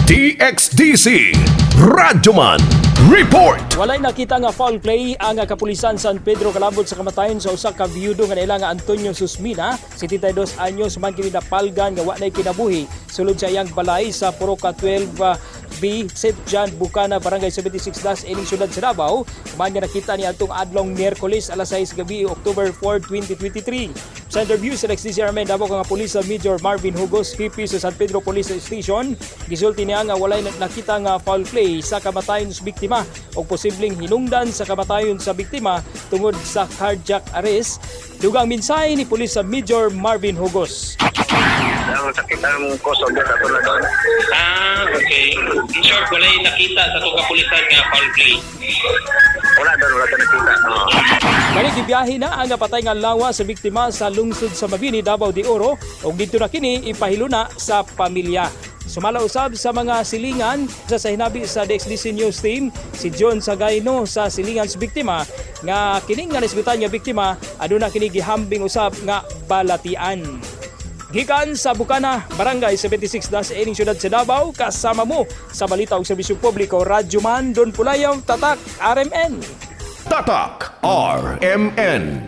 DXDC Radyoman Report. Walay nakita nga foul play ang kapulisan San Pedro Calambot sa kamatayon sa usa ka biyudo nga naila nga Antonio Susmina, 72 anyos man kini napalgan nga wa nay kinabuhi sulod sa iyang balay sa Poroca 12B St. John Bucana Barangay 76 ining syudad sa Davao. Man nga nakita ni atong adlong Miyerkules alas 6 gabi October 4, 2023. Sa interview sa DXDC Armen Davao nga pulis Major Marvin Hugos, VP sa San Pedro Police Station, gisulti niya nga walay nakita nga foul play sa kamatayon sa biktima o posibleng hinungdan sa kamatayon sa biktima tungod sa cardiac arrest. Dugang mensahe ni pulis Major Marvin Hugos. Ang sakit ang kusog sa tulad doon. Okay. In short, wala yung nakita sa itong kapulisan nga foul play. Wala doon nakita. Kani gibiyahe na ang napatay nga lawa sa biktima sa lungsod sa Mabini, Davao de Oro ug dito na kini ipahilo na sa pamilya. Sumala usab sa mga silingan sa hinabi sa DXDC News Team si John Sagayno sa silingan sa biktima nga kining nga nisbitan nga biktima aduna kini gihambing usab nga balatian. Gikan sa Bucana, Barangay 76 ining syudad sa Davao, kasama mo sa balita ug serbisyo publiko Radyoman Don Pulayaw, Tatak RMN. Tatak RMN.